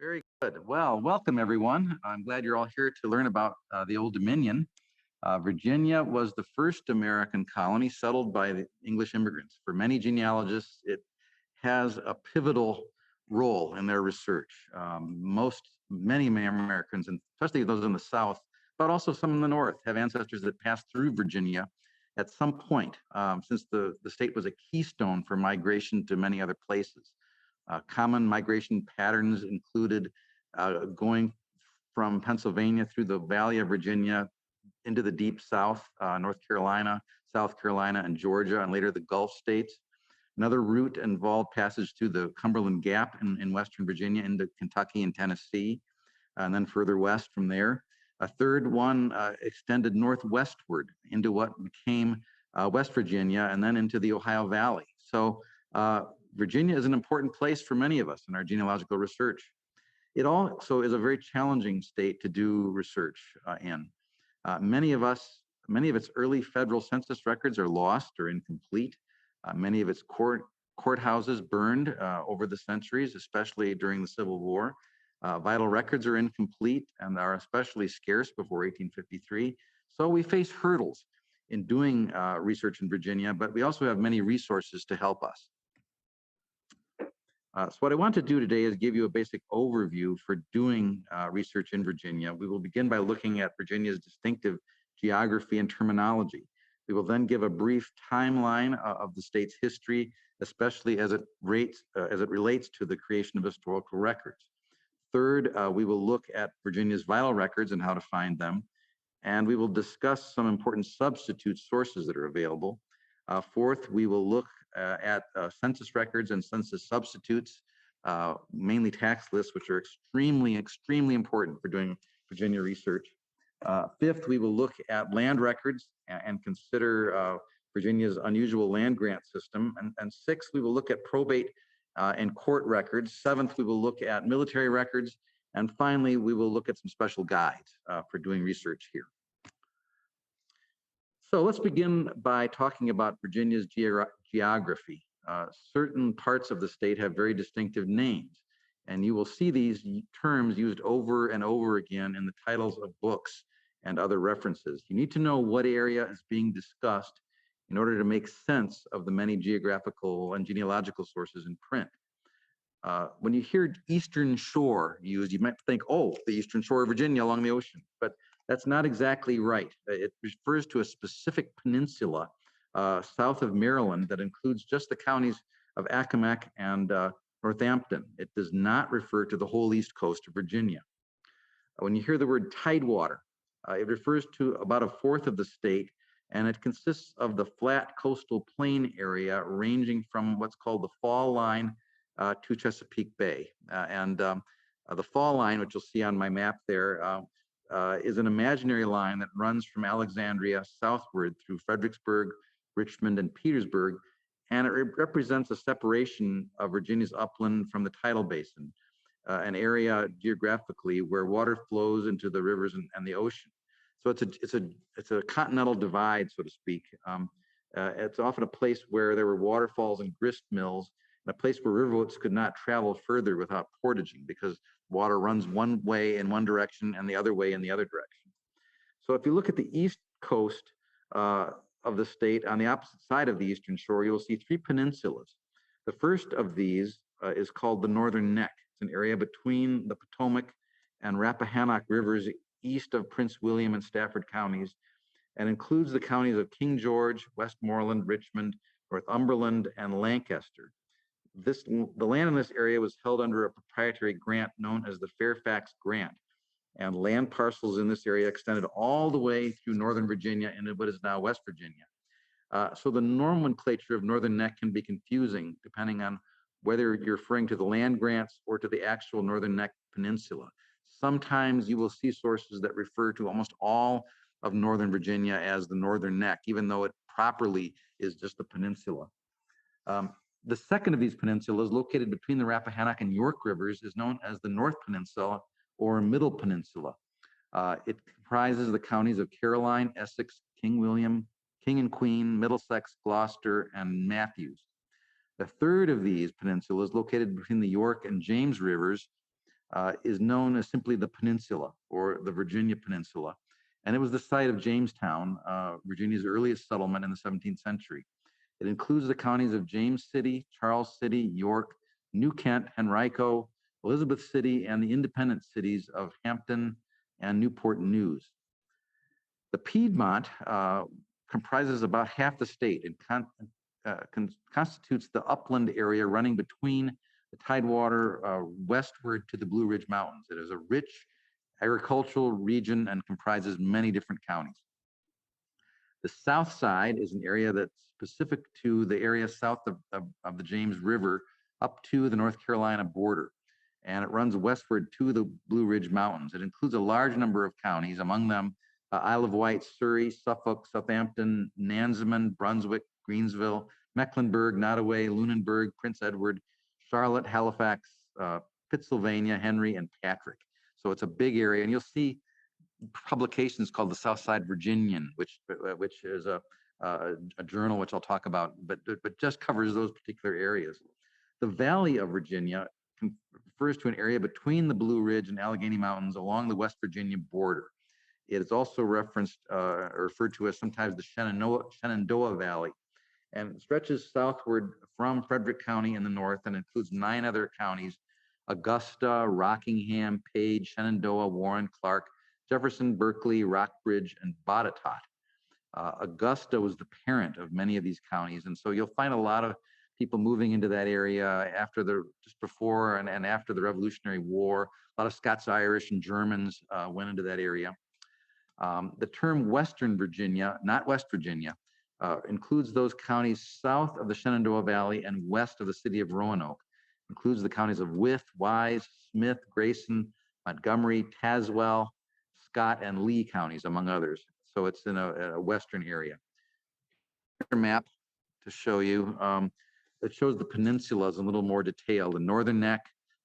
Very good. Well, welcome everyone. I'm glad you're all here to learn about the Old Dominion. Virginia was the first American colony settled by the English immigrants. For many genealogists, it has a pivotal role in their research. Many Americans, and especially those in the South, but also some in the North, have ancestors that passed through Virginia at some point, since the state was a keystone for migration to many other places. Common migration patterns included going from Pennsylvania through the Valley of Virginia into the deep South, North Carolina, South Carolina, and Georgia, and later the Gulf states. Another route involved passage through the Cumberland Gap in Western Virginia into Kentucky and Tennessee, and then further west from there. A third one extended northwestward into what became West Virginia and then into the Ohio Valley. So Virginia is an important place for many of us in our genealogical research. It also is a very challenging state to do research in. Many of its early federal census records are lost or incomplete. Many of its courthouses burned over the centuries, especially during the Civil War. Vital records are incomplete and are especially scarce before 1853. So we face hurdles in doing research in Virginia, but we also have many resources to help us. So what I want to do today is give you a basic overview for doing research in Virginia. We will begin by looking at Virginia's distinctive geography and terminology. We will then give a brief timeline of the state's history, especially as it relates to the creation of historical records. Third, we will look at Virginia's vital records and how to find them. And we will discuss some important substitute sources that are available. Fourth, we will look at census records and census substitutes, mainly tax lists, which are extremely important for doing Virginia research. Fifth, we will look at land records and consider Virginia's unusual land grant system. And sixth, we will look at probate and court records. Seventh, we will look at military records. And finally, we will look at some special guides for doing research here. So let's begin by talking about Virginia's geography. Certain parts of the state have very distinctive names, and you will see these terms used over and over again in the titles of books and other references. You need to know what area is being discussed in order to make sense of the many geographical and genealogical sources in print. When you hear Eastern Shore used, you might think, oh, the Eastern Shore of Virginia along the ocean, but that's not exactly right. It refers to a specific peninsula south of Maryland that includes just the counties of Accomack and Northampton. It does not refer to the whole east coast of Virginia. When you hear the word tidewater, it refers to about a fourth of the state, and it consists of the flat coastal plain area ranging from what's called the fall line to Chesapeake Bay. The fall line, which you'll see on my map there, is an imaginary line that runs from Alexandria southward through Fredericksburg, Richmond, and Petersburg, and it represents a separation of Virginia's upland from the tidal basin, an area geographically where water flows into the rivers and the ocean. So it's a continental divide, so to speak. It's often a place where there were waterfalls and grist mills, and a place where riverboats could not travel further without portaging because water runs one way in one direction and the other way in the other direction. So if you look at the east coast of the state, on the opposite side of the eastern shore, you'll see three peninsulas. The first of these is called the Northern Neck. It's an area between the Potomac and Rappahannock rivers east of Prince William and Stafford counties, and includes the counties of King George, Westmoreland, Richmond, Northumberland, and Lancaster. The land in this area was held under a proprietary grant known as the Fairfax Grant, and land parcels in this area extended all the way through northern Virginia into what is now West Virginia. So the nomenclature of Northern Neck can be confusing depending on whether you're referring to the land grants or to the actual Northern Neck Peninsula. Sometimes you will see sources that refer to almost all of northern Virginia as the Northern Neck, even though it properly is just a peninsula. The second of these peninsulas, located between the Rappahannock and York rivers, is known as the North Peninsula or Middle Peninsula. It comprises the counties of Caroline, Essex, King William, King and Queen, Middlesex, Gloucester, and Matthews. The third of these peninsulas, located between the York and James rivers, is known as simply the Peninsula or the Virginia Peninsula. And it was the site of Jamestown, Virginia's earliest settlement in the 17th century. It includes the counties of James City, Charles City, York, New Kent, Henrico, Elizabeth City, and the independent cities of Hampton and Newport News. The Piedmont comprises about half the state and constitutes the upland area running between the Tidewater westward to the Blue Ridge Mountains. It is a rich agricultural region and comprises many different counties. The south side is an area that's specific to the area south of the James River up to the North Carolina border, and it runs westward to the Blue Ridge Mountains. It includes a large number of counties, among them Isle of Wight, Surrey, Suffolk, Southampton, Nansemond, Brunswick, Greensville, Mecklenburg, Nottoway, Lunenburg, Prince Edward, Charlotte, Halifax, Pittsylvania, Henry, and Patrick. So it's a big area, and you'll see publications called the Southside Virginian, which is a journal which I'll talk about, but just covers those particular areas. The Valley of Virginia refers to an area between the Blue Ridge and Allegheny Mountains along the West Virginia border. It is also referenced or referred to as sometimes the Shenandoah Valley, and it stretches southward from Frederick County in the north and includes 9 other counties: Augusta, Rockingham, Page, Shenandoah, Warren, Clark, Jefferson, Berkeley, Rockbridge, and Botetourt. Augusta was the parent of many of these counties, and so you'll find a lot of people moving into that area just before and after the Revolutionary War. A lot of Scots-Irish and Germans went into that area. The term Western Virginia, not West Virginia, includes those counties south of the Shenandoah Valley and west of the city of Roanoke. Includes the counties of Wythe, Wise, Smith, Grayson, Montgomery, Tazewell, Scott, and Lee counties, among others. So it's in a western area. Map to show you. It shows the peninsulas in a little more detail: the Northern Neck,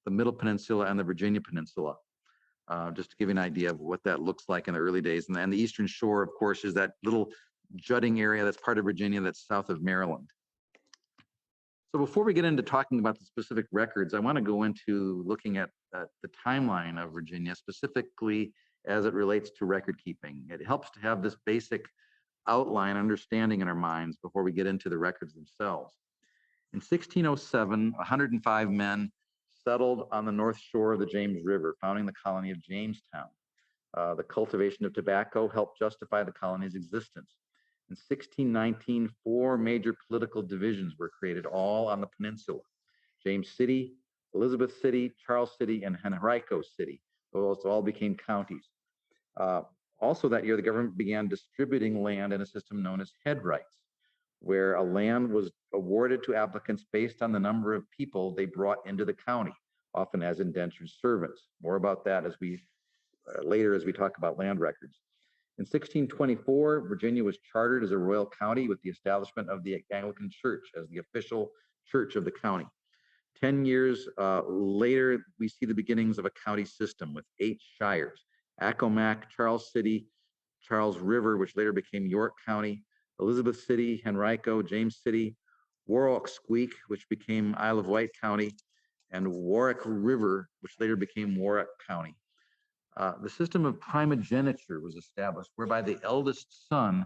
the Middle Peninsula, and the Virginia Peninsula. Just to give you an idea of what that looks like in the early days. And the Eastern Shore, of course, is that little jutting area that's part of Virginia that's south of Maryland. So before we get into talking about the specific records, I want to go into looking at the timeline of Virginia, specifically as it relates to record keeping. It helps to have this basic outline understanding in our minds before we get into the records themselves. In 1607, 105 men settled on the north shore of the James River, founding the colony of Jamestown. The cultivation of tobacco helped justify the colony's existence. In 1619, 4 major political divisions were created, all on the peninsula: James City, Elizabeth City, Charles City, and Henrico City. Those all became counties. Also that year, the government began distributing land in a system known as head rights, where a land was awarded to applicants based on the number of people they brought into the county, often as indentured servants. More about that as we later as we talk about land records. In 1624, Virginia was chartered as a royal county with the establishment of the Anglican Church as the official church of the county. 10 years later, we see the beginnings of a county system with 8 shires: Accomack, Charles City, Charles River, which later became York County, Elizabeth City, Henrico, James City, Warwick-Squeak, which became Isle of Wight County, and Warwick River, which later became Warwick County. The system of primogeniture was established, whereby the eldest son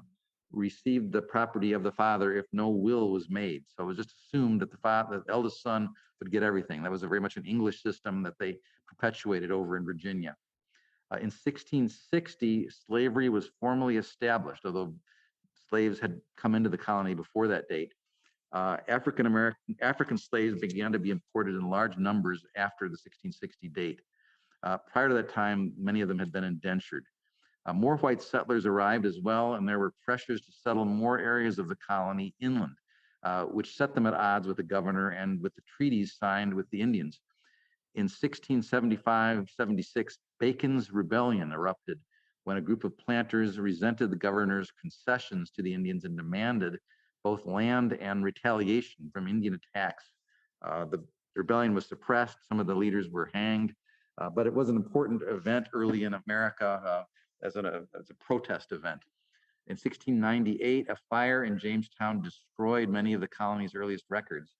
received the property of the father if no will was made. So it was just assumed that the eldest son would get everything. That was very much an English system that they perpetuated over in Virginia. In 1660, slavery was formally established, although slaves had come into the colony before that date. African slaves began to be imported in large numbers after the 1660 date. Prior to that time, many of them had been indentured. More white settlers arrived as well, and there were pressures to settle more areas of the colony inland, which set them at odds with the governor and with the treaties signed with the Indians. In 1675-76, Bacon's Rebellion erupted when a group of planters resented the governor's concessions to the Indians and demanded both land and retaliation from Indian attacks. The rebellion was suppressed. Some of the leaders were hanged, but it was an important event early in America as a protest event. In 1698, a fire in Jamestown destroyed many of the colony's earliest records.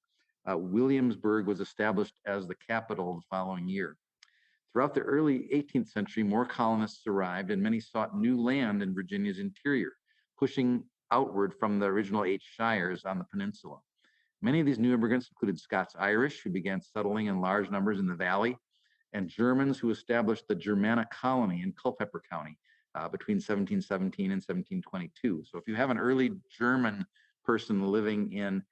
Williamsburg was established as the capital the following year. Throughout the early 18th century, more colonists arrived and many sought new land in Virginia's interior, pushing outward from the original 8 shires on the peninsula. Many of these new immigrants included Scots-Irish, who began settling in large numbers in the valley, and Germans who established the Germana colony in Culpeper County between 1717 and 1722. So if you have an early German person living in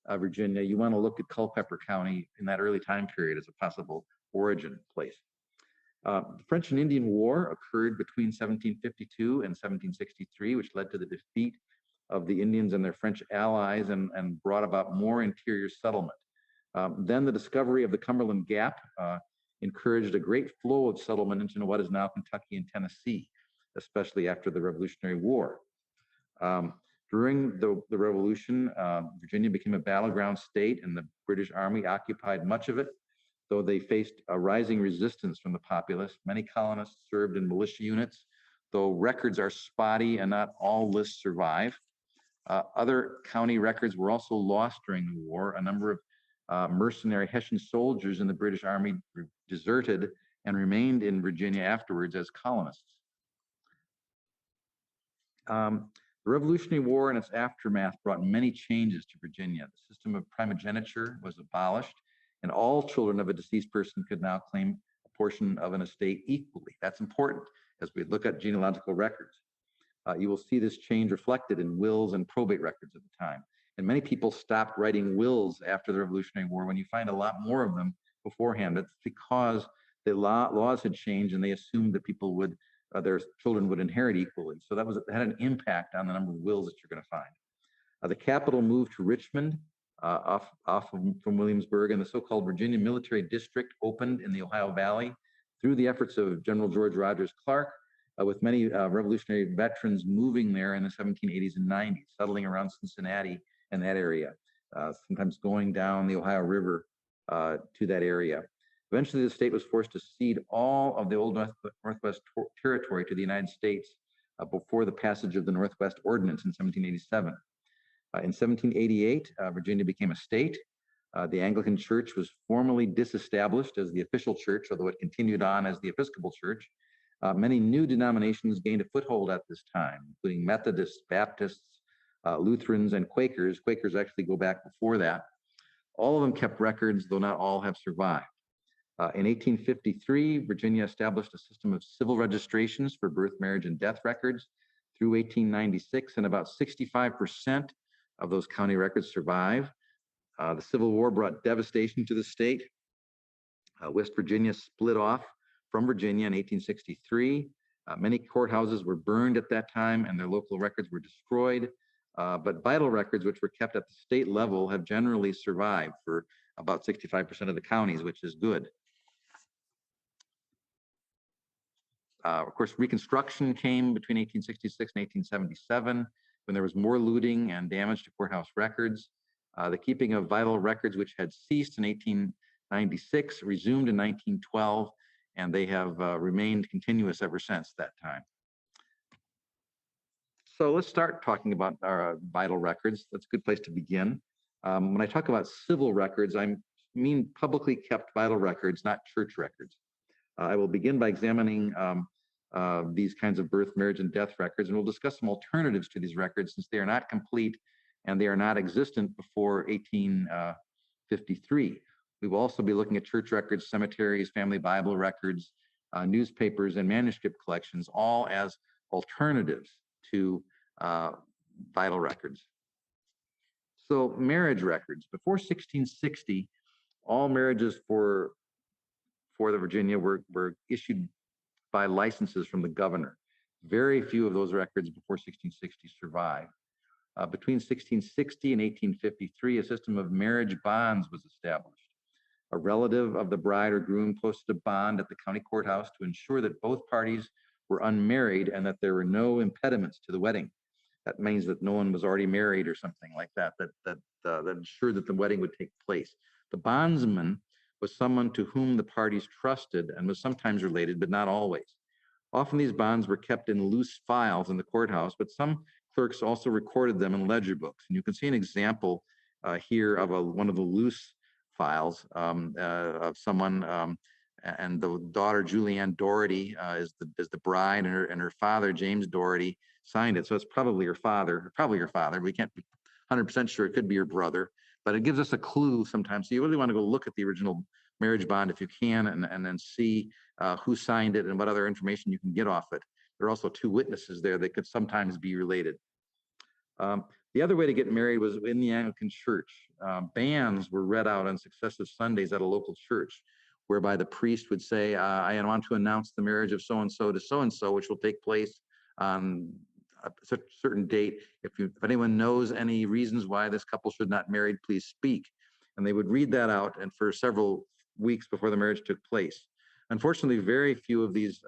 Virginia, you want to look at Culpeper County in that early time period as a possible origin place. The French and Indian War occurred between 1752 and 1763, which led to the defeat of the Indians and their French allies and brought about more interior settlement. Then the discovery of the Cumberland Gap encouraged a great flow of settlement into what is now Kentucky and Tennessee, especially after the Revolutionary War. During the Revolution, Virginia became a battleground state, and the British Army occupied much of it. Though they faced a rising resistance from the populace, many colonists served in militia units, though records are spotty and not all lists survive. Other county records were also lost during the war. A number of mercenary Hessian soldiers in the British Army deserted and remained in Virginia afterwards as colonists. The Revolutionary War and its aftermath brought many changes to Virginia. The system of primogeniture was abolished, and all children of a deceased person could now claim a portion of an estate equally. That's important as we look at genealogical records. You will see this change reflected in wills and probate records at the time. And many people stopped writing wills after the Revolutionary War when you find a lot more of them beforehand. It's because the laws had changed and they assumed that people would, their children would inherit equally. So that had an impact on the number of wills that you're going to find. The capital moved to Richmond, from Williamsburg, and the so-called Virginia Military District opened in the Ohio Valley through the efforts of General George Rogers Clark, with many revolutionary veterans moving there in the 1780s and 90s, settling around Cincinnati and that area, sometimes going down the Ohio River to that area. Eventually, the state was forced to cede all of the old Northwest Territory to the United States before the passage of the Northwest Ordinance in 1787. In 1788, Virginia became a state. The Anglican Church was formally disestablished as the official church, although it continued on as the Episcopal Church. Many new denominations gained a foothold at this time, including Methodists, Baptists, Lutherans, and Quakers. Quakers actually go back before that. All of them kept records, though not all have survived. In 1853, Virginia established a system of civil registrations for birth, marriage, and death records. Through 1896, and about 65% of those county records survive. The Civil War brought devastation to the state. West Virginia split off from Virginia in 1863. Many courthouses were burned at that time and their local records were destroyed. But vital records, which were kept at the state level, have generally survived for about 65% of the counties, which is good. Of course, Reconstruction came between 1866 and 1877, when there was more looting and damage to courthouse records. The keeping of vital records, which had ceased in 1896, resumed in 1912, and they have remained continuous ever since that time. So let's start talking about our vital records. That's a good place to begin. When I talk about civil records, I mean publicly kept vital records, not church records. I will begin by examining these kinds of birth, marriage, and death records, and we'll discuss some alternatives to these records since they are not complete and they are not existent before 1853. We will also be looking at church records, cemeteries, family Bible records, newspapers, and manuscript collections, all as alternatives to vital records. So marriage records. Before 1660, all marriages for the Virginia were issued by licenses from the governor. Very few of those records before 1660 survive. Between 1660 and 1853, a system of marriage bonds was established. A relative of the bride or groom posted a bond at the county courthouse to ensure that both parties were unmarried and that there were no impediments to the wedding. That means that no one was already married or something like that, that ensured that the wedding would take place. The bondsman was someone to whom the parties trusted and was sometimes related, but not always. Often these bonds were kept in loose files in the courthouse, but some clerks also recorded them in ledger books. And you can see an example here of one of the loose files of someone and the daughter Julianne Doherty is the bride, and her father James Doherty signed it. So it's probably her father. We can't be 100% sure. It could be her brother, but it gives us a clue sometimes. So you really want to go look at the original marriage bond if you can, and then see who signed it and what other information you can get off it. There are also two witnesses there that could sometimes be related. The other way to get married was in the Anglican Church. Banns were read out on successive Sundays at a local church, whereby the priest would say, I want to announce the marriage of so-and-so to so-and-so, which will take place on a certain date. If anyone knows any reasons why this couple should not marry, please speak. And they would read that out, and for several weeks before the marriage took place. Unfortunately, very few of these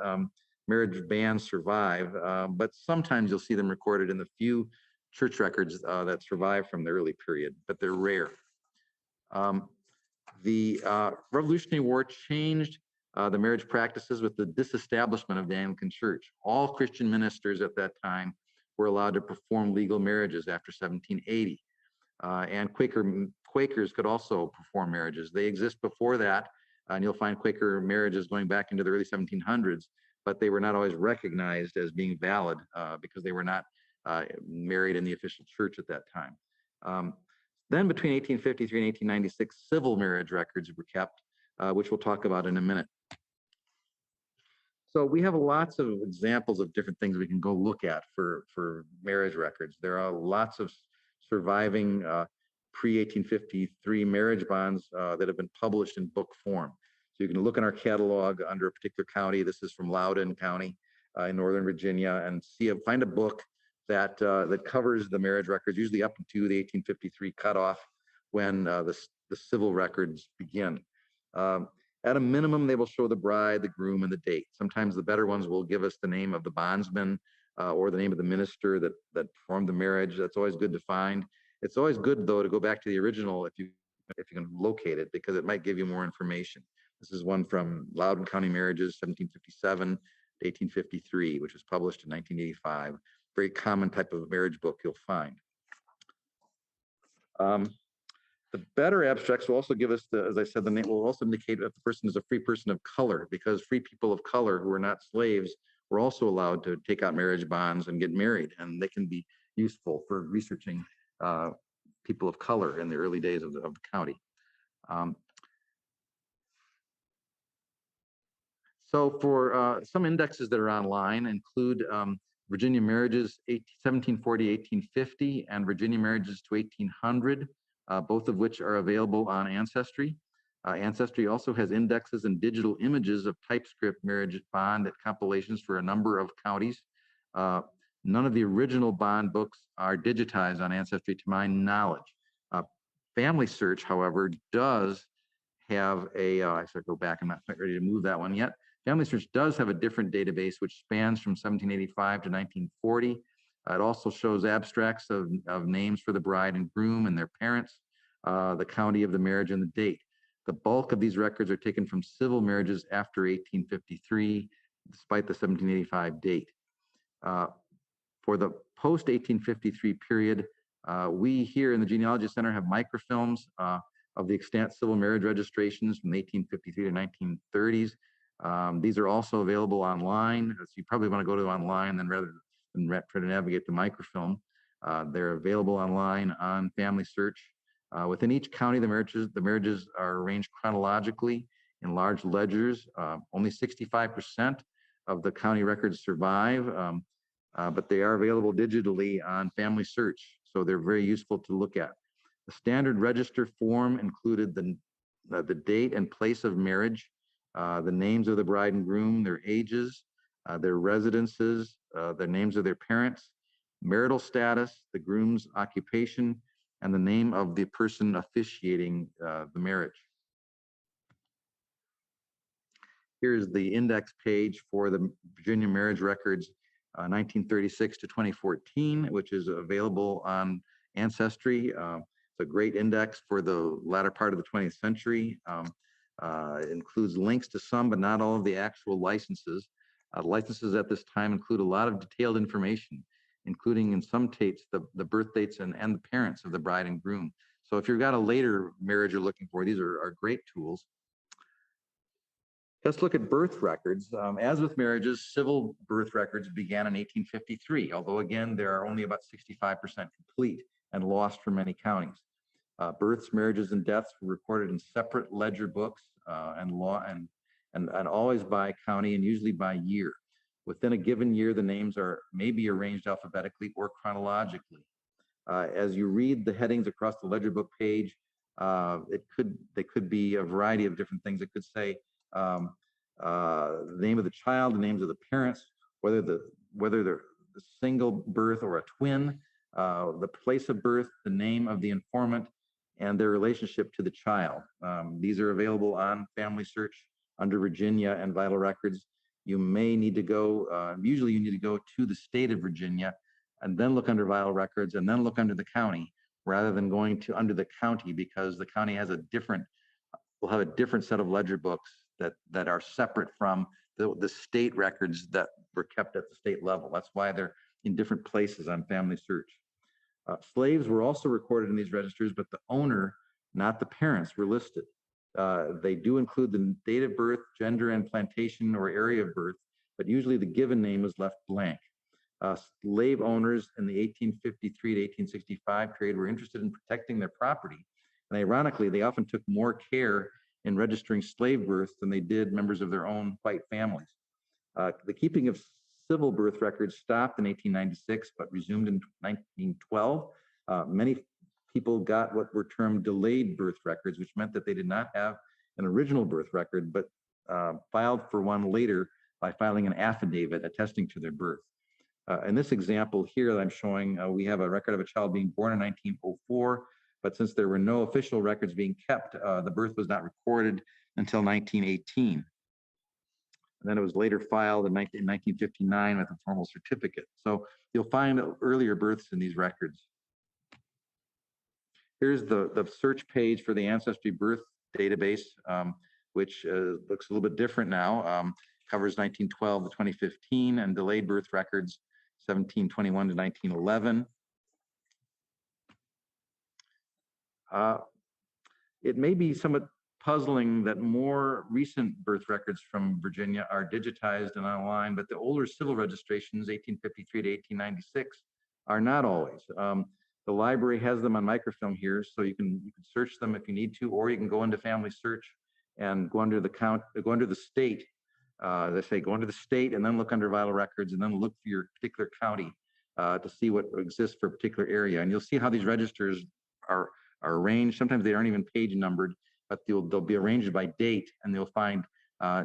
marriage bans survive, but sometimes you'll see them recorded in the few church records that survive from the early period, but they're rare. The Revolutionary War changed the marriage practices with the disestablishment of the Anglican Church. All Christian ministers at that time were allowed to perform legal marriages after 1780. And Quakers could also perform marriages. They exist before that, and you'll find Quaker marriages going back into the early 1700s, but they were not always recognized as being valid because they were not married in the official church at that time. Then between 1853 and 1896, civil marriage records were kept, which we'll talk about in a minute. So we have lots of examples of different things we can go look at for marriage records. There are lots of surviving pre-1853 marriage bonds that have been published in book form. So you can look in our catalog under a particular county. This is from Loudoun County in Northern Virginia, and find a book that covers the marriage records, usually up to the 1853 cutoff when the civil records begin. At a minimum, they will show the bride, the groom, and the date. Sometimes the better ones will give us the name of the bondsman or the name of the minister that performed the marriage. That's always good to find. It's always good, though, to go back to the original if you can locate it, because it might give you more information. This is one from Loudoun County Marriages, 1757 to 1853, which was published in 1985. Very common type of marriage book you'll find. The better abstracts will also give us, as I said, the name will also indicate that the person is a free person of color, because free people of color who are not slaves were also allowed to take out marriage bonds and get married, and they can be useful for researching people of color in the early days of the county. So for some indexes that are online include Virginia marriages 1740, 1850, and Virginia marriages to 1800, both of which are available on Ancestry. Ancestry also has indexes and digital images of typescript marriage bond compilations for a number of counties. None of the original bond books are digitized on Ancestry to my knowledge. Family Search, however, does have a, I should go back, I'm not quite ready to move that one yet. Family Search does have a different database which spans from 1785 to 1940. It also shows abstracts of names for the bride and groom and their parents, the county of the marriage, and the date. The bulk of these records are taken from civil marriages after 1853, despite the 1785 date. For the post-1853 period, we here in the Genealogy Center have microfilms of the extant civil marriage registrations from the 1853 to 1930s. These are also available online. So you probably want to go to online rather than try to navigate the microfilm. They're available online on Family Search. Within each county, the marriages are arranged chronologically in large ledgers. Only 65% of the county records survive, but they are available digitally on Family Search, so they're very useful to look at. The standard register form included the date and place of marriage, the names of the bride and groom, their ages, their residences, the names of their parents, marital status, the groom's occupation, and the name of the person officiating the marriage. Here's the index page for the Virginia marriage records 1936 to 2014, which is available on Ancestry. It's a great index for the latter part of the 20th century. It includes links to some, but not all of the actual licenses. Licenses at this time include a lot of detailed information, including in some dates, the birth dates and the parents of the bride and groom. So if you've got a later marriage you're looking for, these are great tools. Let's look at birth records. As with marriages, civil birth records began in 1853, although again, there are only about 65% complete and lost for many counties. Births, marriages, and deaths were recorded in separate ledger books and always by county and usually by year. Within a given year, the names may be arranged alphabetically or chronologically. As you read the headings across the ledger book page, they could be a variety of different things. It could say the name of the child, the names of the parents, whether they're a single birth or a twin, the place of birth, the name of the informant, and their relationship to the child. These are available on Family Search under Virginia and Vital Records. You may need to go, usually you need to go to the state of Virginia and then look under Vital Records and then look under the county rather than going to under the county, because the county has will have a different set of ledger books that are separate from the state records that were kept at the state level. That's why they're in different places on Family Search. Slaves were also recorded in these registers, but the owner, not the parents, were listed. They do include the date of birth, gender, and plantation or area of birth, but usually the given name is left blank. Slave owners in the 1853 to 1865 period were interested in protecting their property. And ironically, they often took more care in registering slave births than they did members of their own white families. The keeping of civil birth records stopped in 1896, but resumed in 1912. Many people got what were termed delayed birth records, which meant that they did not have an original birth record, but filed for one later by filing an affidavit attesting to their birth. In this example here that I'm showing, we have a record of a child being born in 1904, but since there were no official records being kept, the birth was not recorded until 1918. And then it was later filed in 1959 with a formal certificate. So you'll find earlier births in these records. Here's the search page for the Ancestry Birth database, which looks a little bit different now. Covers 1912 to 2015 and delayed birth records 1721 to 1911. It may be somewhat puzzling that more recent birth records from Virginia are digitized and online, but the older civil registrations, 1853 to 1896, are not always. The library has them on microfilm here, so you can search them if you need to, or you can go into Family Search and go under the state. They say go under the state and then look under Vital Records and then look for your particular county to see what exists for a particular area. And you'll see how these registers are arranged. Sometimes they aren't even page numbered, but they'll be arranged by date, and they'll find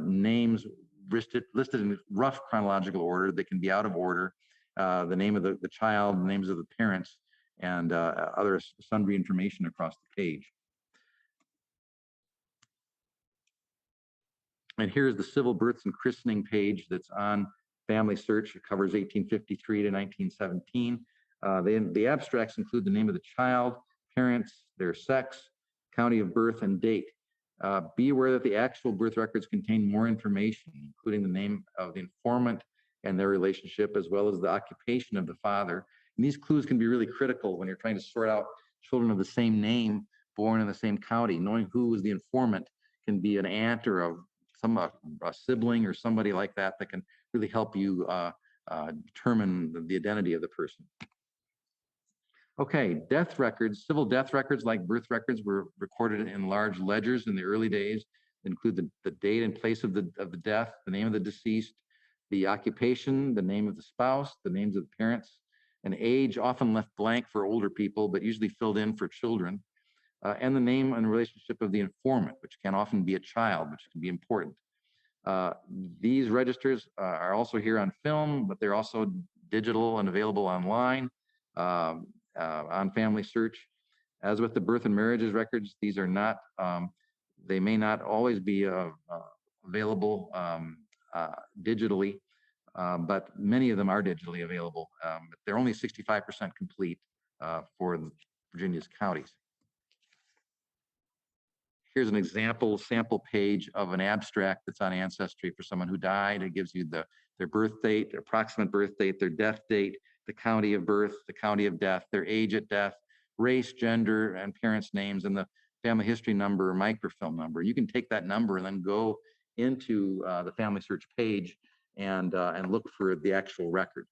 names listed in rough chronological order. They can be out of order, the name of the child, the names of the parents, and other sundry information across the page. And here's the civil births and christening page that's on Family Search. It covers 1853 to 1917. The abstracts include the name of the child, parents, their sex, county of birth, and date. Be aware that the actual birth records contain more information, including the name of the informant and their relationship, as well as the occupation of the father. And these clues can be really critical when you're trying to sort out children of the same name born in the same county. Knowing who is the informant can be an aunt or a sibling or somebody like that can really help you determine the identity of the person. Okay, death records, civil death records like birth records were recorded in large ledgers in the early days. They include the date and place of the death, the name of the deceased, the occupation, the name of the spouse, the names of the parents, an age often left blank for older people, but usually filled in for children, and the name and relationship of the informant, which can often be a child, which can be important. These registers are also here on film, but they're also digital and available online on Family Search. As with the birth and marriages records, these are not, they may not always be available digitally, but many of them are digitally available. They're only 65% complete for Virginia's counties. Here's an example sample page of an abstract that's on Ancestry for someone who died. It gives you their birth date, their approximate birth date, their death date, the county of birth, the county of death, their age at death, race, gender, and parents' names, and the family history number or microfilm number. You can take that number and then go into the family search page and look for the actual record.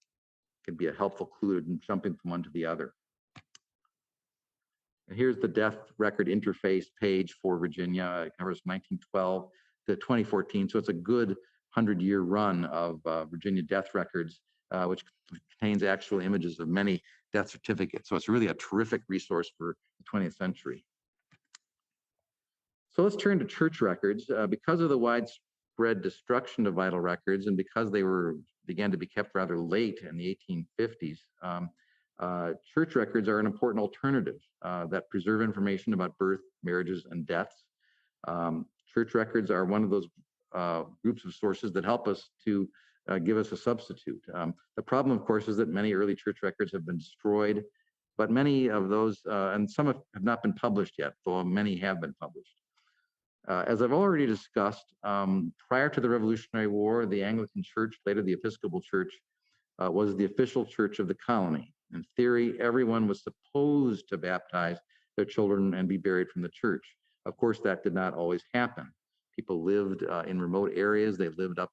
It can be a helpful clue to jumping from one to the other. And here's the death record interface page for Virginia. It covers 1912 to 2014, so it's a good 100-year run of Virginia death records, which contains actual images of many death certificates. So it's really a terrific resource for the 20th century. So let's turn to church records. Because of the widespread destruction of vital records and because they began to be kept rather late in the 1850s, church records are an important alternative that preserve information about birth, marriages, and deaths. Church records are one of those groups of sources that help us to give us a substitute. The problem, of course, is that many early church records have been destroyed, but many of those, and some have not been published yet, though many have been published. As I've already discussed, prior to the Revolutionary War, the Anglican Church, later the Episcopal Church, was the official church of the colony. In theory, everyone was supposed to baptize their children and be buried from the church. Of course, that did not always happen. People lived in remote areas. They lived up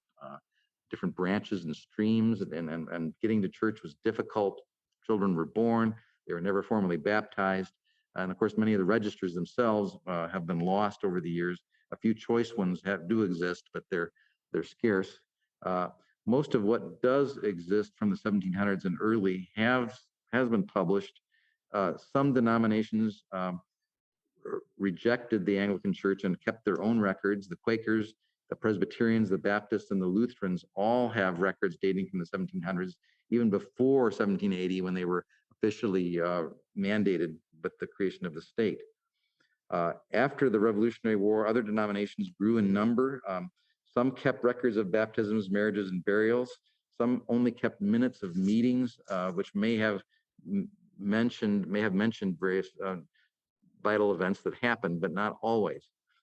different branches and streams, and getting to church was difficult. Children were born. They were never formally baptized. And of course, many of the registers themselves have been lost over the years. A few choice ones do exist, but they're scarce. Most of what does exist from the 1700s and early has been published. Some denominations rejected the Anglican Church and kept their own records. The Quakers, the Presbyterians, the Baptists, and the Lutherans all have records dating from the 1700s, even before 1780, when they were officially mandated with the creation of the state. After the Revolutionary War, other denominations grew in number. Some kept records of baptisms, marriages, and burials. Some only kept minutes of meetings, which may have mentioned various vital events that happened, but not always.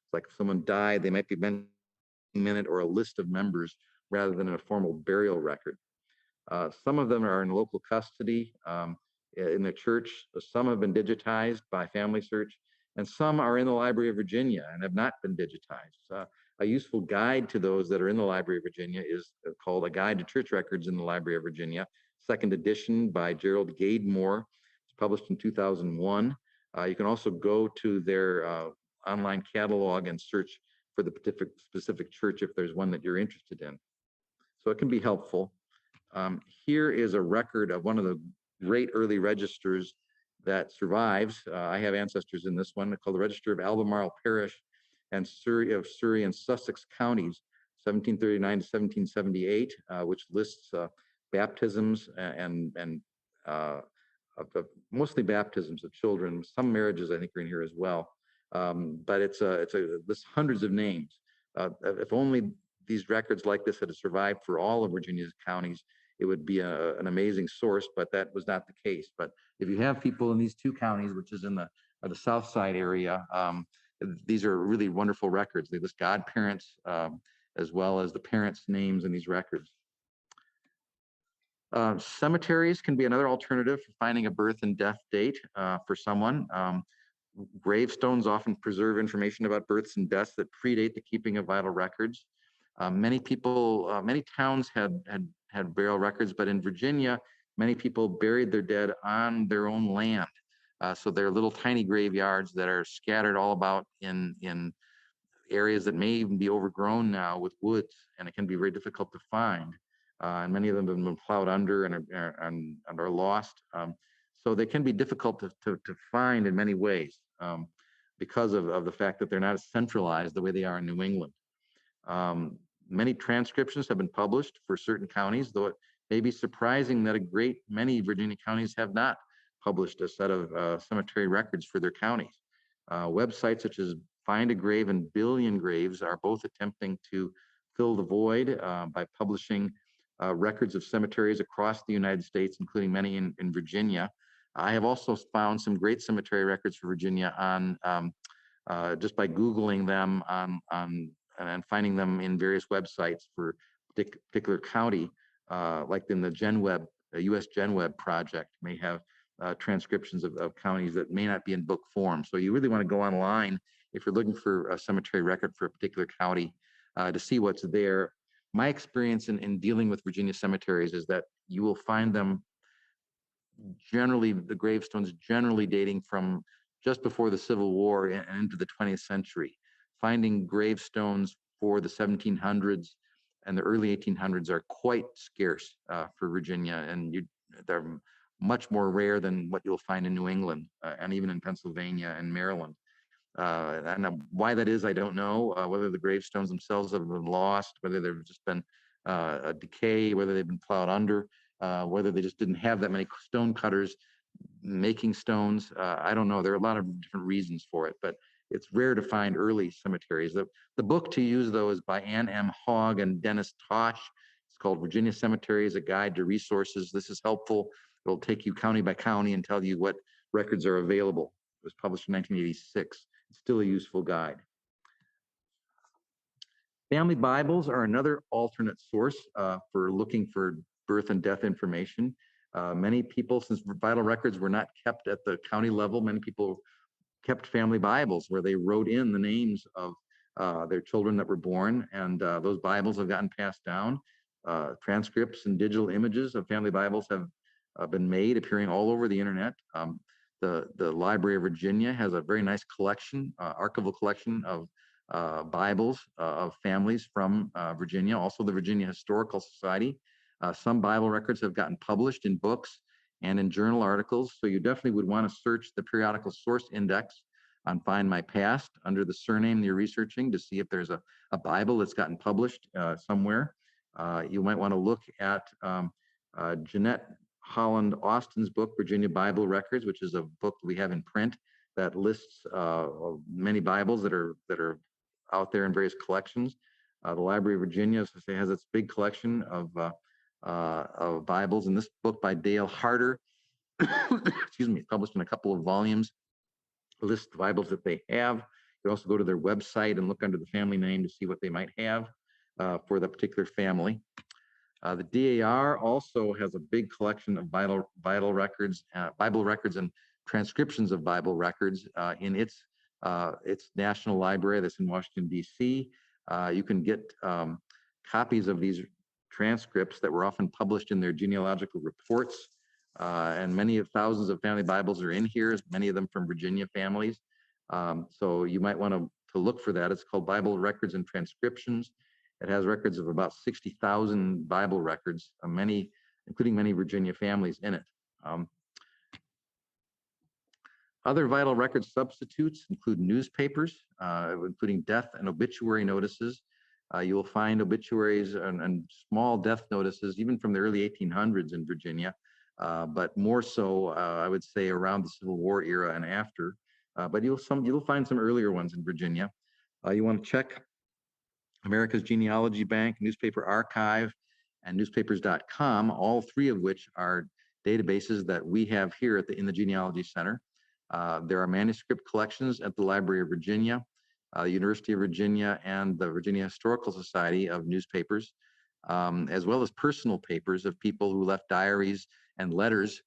It's like if someone died, they might be mentioned a minute or a list of members rather than a formal burial record. Some of them are in local custody in the church. Some have been digitized by Family Search, and some are in the Library of Virginia and have not been digitized. A useful guide to those that are in the Library of Virginia is called A Guide to Church Records in the Library of Virginia, second edition by Gerald Gademore. It's published in 2001. You can also go to their online catalog and search for the specific church if there's one that you're interested in. So it can be helpful. Here is a record of one of the great early registers that survives. I have ancestors in this one, called the Register of Albemarle Parish and Surrey and Sussex counties, 1739 to 1778, which lists baptisms and mostly baptisms of children. Some marriages, I think, are in here as well. But it's lists hundreds of names. If only these records like this had survived for all of Virginia's counties, it would be an amazing source, but that was not the case. But if you have people in these two counties, which is in the South Side area, these are really wonderful records. They list godparents as well as the parents' names in these records. Cemeteries can be another alternative for finding a birth and death date for someone. Gravestones often preserve information about births and deaths that predate the keeping of vital records. Many towns had burial records, but in Virginia, many people buried their dead on their own land. So they're little tiny graveyards that are scattered all about in areas that may even be overgrown now with woods, and it can be very difficult to find. And many of them have been plowed under and are lost. So they can be difficult to find in many ways because of the fact that they're not as centralized the way they are in New England. Many transcriptions have been published for certain counties, though it may be surprising that a great many Virginia counties have not published a set of cemetery records for their counties. Websites such as Find a Grave and Billion Graves are both attempting to fill the void by publishing records of cemeteries across the United States, including many in Virginia. I have also found some great cemetery records for Virginia on just by Googling them and finding them in various websites for particular county, like in the GenWeb, US GenWeb project may have transcriptions of counties that may not be in book form. So you really want to go online if you're looking for a cemetery record for a particular county. to see what's there. My experience in dealing with Virginia cemeteries is that you will find them generally, the gravestones generally dating from just before the Civil War and into the 20th century. Finding gravestones for the 1700s and the early 1800s are quite scarce for Virginia, and they're much more rare than what you'll find in New England and even in Pennsylvania and Maryland. And why that is, I don't know. Whether the gravestones themselves have been lost, whether there's just been a decay, whether they've been plowed under, whether they just didn't have that many stone cutters making stones. I don't know. There are a lot of different reasons for it, but it's rare to find early cemeteries. The book to use, though, is by Ann M. Hogg and Dennis Tosh. It's called Virginia Cemeteries, A Guide to Resources. This is helpful. It'll take you county by county and tell you what records are available. It was published in 1986. It's still a useful guide. Family Bibles are another alternate source for looking for birth and death information. Many people, since vital records were not kept at the county level, many people kept family Bibles where they wrote in the names of their children that were born, and those Bibles have gotten passed down. Transcripts and digital images of family Bibles have been made, appearing all over the internet. The Library of Virginia has a very nice collection, archival collection of Bibles of families from Virginia. Also, the Virginia Historical Society. Some Bible records have gotten published in books and in journal articles. So you definitely would want to search the periodical source index on Find My Past under the surname you're researching to see if there's a Bible that's gotten published somewhere. You might want to look at Jeanette Holland Austin's book, Virginia Bible Records, which is a book we have in print that lists many Bibles that are out there in various collections. The Library of Virginia, as I say, has its big collection of Bibles. And this book by Dale Harder, excuse me, published in a couple of volumes, lists the Bibles that they have. You can also go to their website and look under the family name to see what they might have for that particular family. The DAR also has a big collection of Bible records and transcriptions of Bible records in its national library that's in Washington, D.C. You can get copies of these transcripts that were often published in their genealogical reports, and many of thousands of family Bibles are in here, many of them from Virginia families. So you might want to look for that. It's called Bible Records and Transcriptions. It has records of about 60,000 Bible records, including many Virginia families in it. Other vital record substitutes include newspapers, including death and obituary notices. You will find obituaries and small death notices, even from the early 1800s in Virginia, but more so, I would say, around the Civil War era and after. But you'll find some earlier ones in Virginia. You want to check America's Genealogy Bank, Newspaper Archive, and newspapers.com, all three of which are databases that we have here in the Genealogy Center. There are manuscript collections at the Library of Virginia, the University of Virginia, and the Virginia Historical Society of newspapers, as well as personal papers of people who left diaries and letters,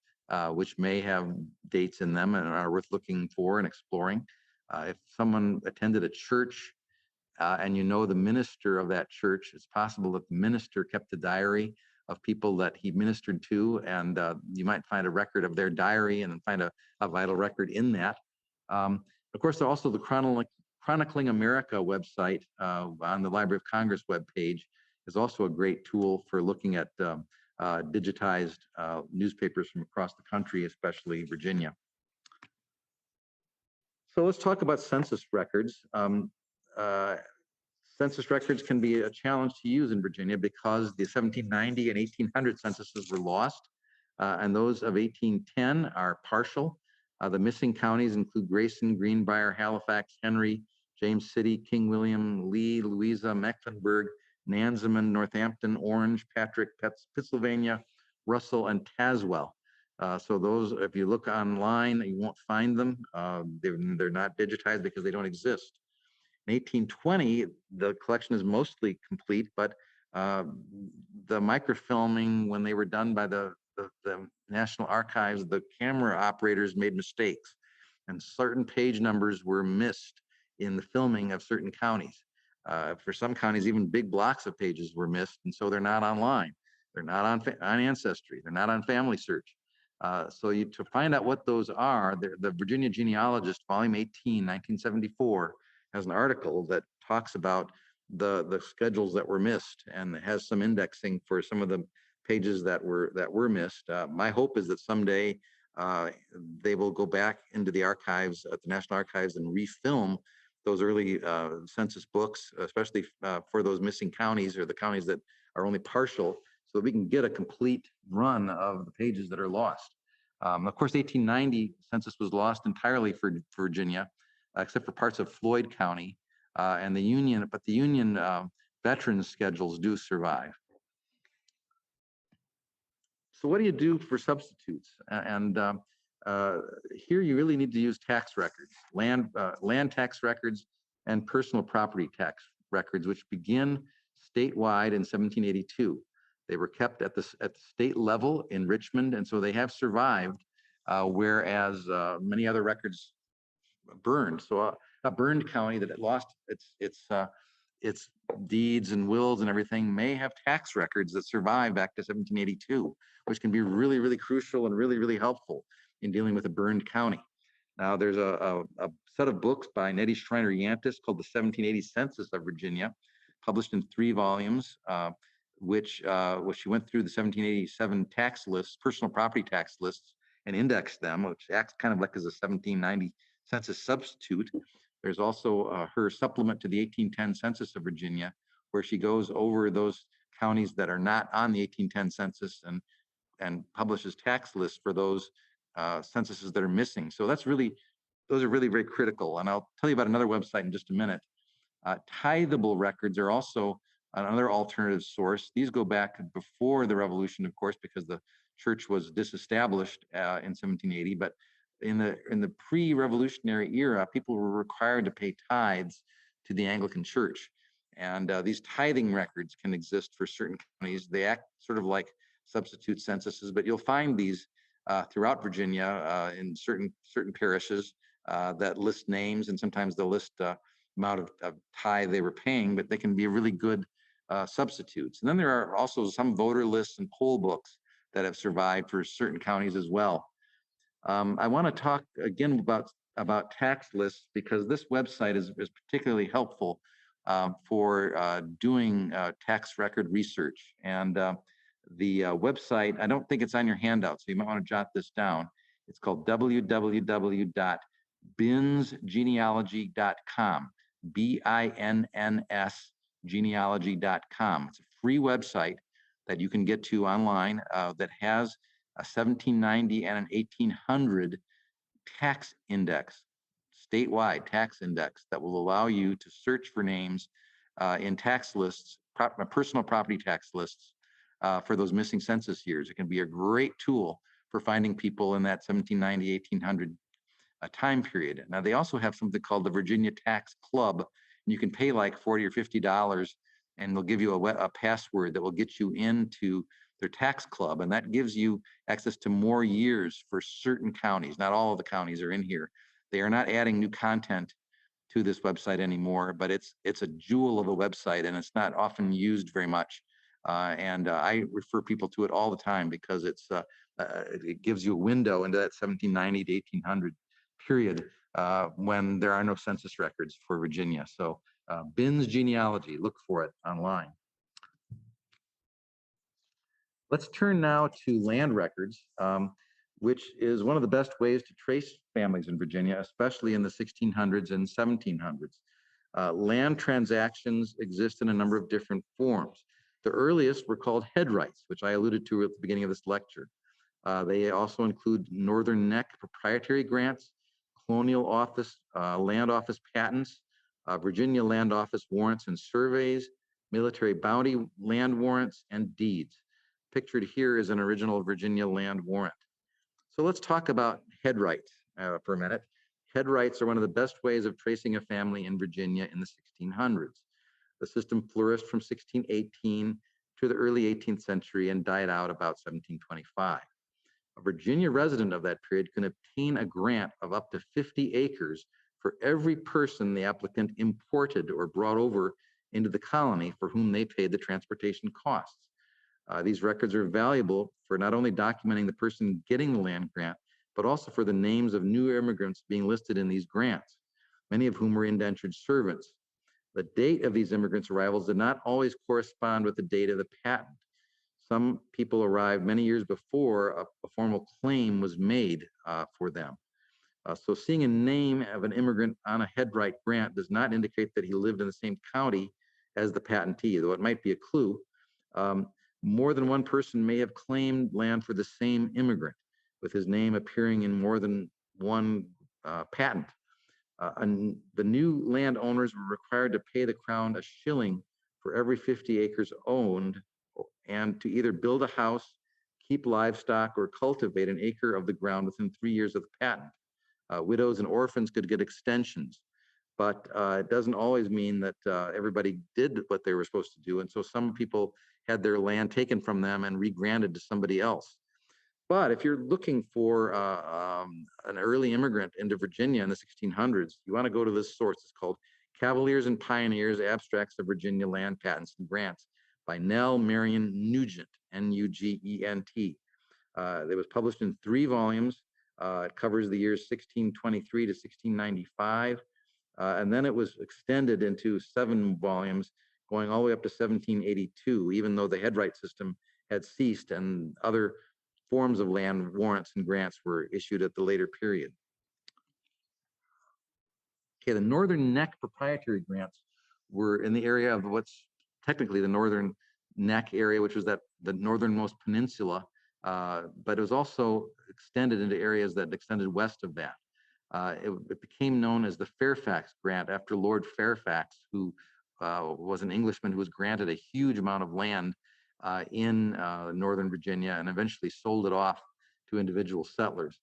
which may have dates in them and are worth looking for and exploring. If someone attended a church and you know the minister of that church, it's possible that the minister kept a diary of people that he ministered to, and you might find a record of their diary and then find a vital record in that. Of course, also the Chronicling America website on the Library of Congress webpage is also a great tool for looking at digitized newspapers from across the country, especially Virginia. So let's talk about census records. Census records can be a challenge to use in Virginia because the 1790 and 1800 censuses were lost, and those of 1810 are partial. The missing counties include Grayson, Greenbrier, Halifax, Henry, James City, King William, Lee, Louisa, Mecklenburg, Nansemond, Northampton, Orange, Patrick, Pittsylvania, Russell, and Tazewell. So those, if you look online, you won't find them. They're not digitized because they don't exist. In 1820, the collection is mostly complete, but the microfilming, when they were done by the National Archives, the camera operators made mistakes, and certain page numbers were missed in the filming of certain counties. For some counties, even big blocks of pages were missed, and so they're not online. They're not on Ancestry. They're not on Family Search. To find out what those are, the Virginia Genealogist, Volume 18, 1974, has an article that talks about the schedules that were missed and has some indexing for some of the pages that were missed. My hope is that someday they will go back into the archives at the National Archives and refilm those early census books, especially for those missing counties or the counties that are only partial, so that we can get a complete run of the pages that are lost. Of course, 1890 census was lost entirely for Virginia, except for parts of Floyd County and the Union, but the Union veterans schedules do survive. So what do you do for substitutes? Here you really need to use tax records, land tax records, and personal property tax records, which begin statewide in 1782. They were kept at the state level in Richmond, and so they have survived, whereas many other records burned. So a burned county that lost its deeds and wills and everything may have tax records that survive back to 1782, which can be really, really crucial and really, really helpful in dealing with a burned county. Now, there's a set of books by Nettie Schreiner Yantis called the 1780 Census of Virginia, published in 3 volumes, which she went through the 1787 tax lists, personal property tax lists, and indexed them, which acts kind of like as a 1790 census substitute. There's also her supplement to the 1810 Census of Virginia, where she goes over those counties that are not on the 1810 census and publishes tax lists for those censuses that are missing. So those are really very critical. And I'll tell you about another website in just a minute. Tithable records are also another alternative source. These go back before the Revolution, of course, because the church was disestablished in 1780. But in the pre-revolutionary era, people were required to pay tithes to the Anglican Church. And these tithing records can exist for certain counties. They act sort of like substitute censuses, but you'll find these throughout Virginia in certain parishes that list names, and sometimes they'll list amount of tithe they were paying, but they can be really good substitutes. And then there are also some voter lists and poll books that have survived for certain counties as well. I want to talk again about tax lists, because this website is particularly helpful for doing tax record research. And the website, I don't think it's on your handout, so you might want to jot this down. It's called www.binsgenealogy.com, BINNS genealogy.com. It's a free website that you can get to online that has a 1790 and an 1800 tax index, statewide tax index, that will allow you to search for names in tax lists, personal property tax lists for those missing census years. It can be a great tool for finding people in that 1790, 1800 time period. Now, they also have something called the Virginia Tax Club, and you can pay like $40 or $50, and they'll give you a password that will get you into their tax club, and that gives you access to more years for certain counties. Not all of the counties are in here. They are not adding new content to this website anymore, but it's a jewel of a website, and it's not often used very much. I refer people to it all the time because it gives you a window into that 1790 to 1800 period when there are no census records for Virginia. So Bin's Genealogy, look for it online. Let's turn now to land records, which is one of the best ways to trace families in Virginia, especially in the 1600s and 1700s. Land transactions exist in a number of different forms. The earliest were called head rights, which I alluded to at the beginning of this lecture. They also include Northern Neck proprietary grants, colonial office, land office patents, Virginia land office warrants and surveys, military bounty land warrants, and deeds. Pictured here is an original Virginia land warrant. So let's talk about head rights for a minute. Head rights are one of the best ways of tracing a family in Virginia in the 1600s. The system flourished from 1618 to the early 18th century and died out about 1725. A Virginia resident of that period can obtain a grant of up to 50 acres for every person the applicant imported or brought over into the colony for whom they paid the transportation costs. These records are valuable for not only documenting the person getting the land grant, but also for the names of new immigrants being listed in these grants, many of whom were indentured servants. The date of these immigrants' arrivals did not always correspond with the date of the patent. Some people arrived many years before a formal claim was made for them. So seeing a name of an immigrant on a headright grant does not indicate that he lived in the same county as the patentee, though it might be a clue. More than one person may have claimed land for the same immigrant, with his name appearing in more than one patent. And the new landowners were required to pay the crown a shilling for every 50 acres owned, and to either build a house, keep livestock, or cultivate an acre of the ground within 3 years of the patent. Widows and orphans could get extensions, but it doesn't always mean that everybody did what they were supposed to do. And so some people had their land taken from them and regranted to somebody else. But if you're looking for an early immigrant into Virginia in the 1600s, you want to go to this source. It's called Cavaliers and Pioneers, Abstracts of Virginia Land Patents and Grants by Nell Marion Nugent, Nugent. It was published in 3 volumes. It covers the years 1623 to 1695. And then it was extended into 7 volumes, going all the way up to 1782, even though the headright system had ceased and other forms of land warrants and grants were issued at the later period. Okay, the Northern Neck proprietary grants were in the area of what's technically the Northern Neck area, which was the northernmost peninsula, but it was also extended into areas that extended west of that. It became known as the Fairfax Grant after Lord Fairfax, who was an Englishman who was granted a huge amount of land in Northern Virginia and eventually sold it off to individual settlers.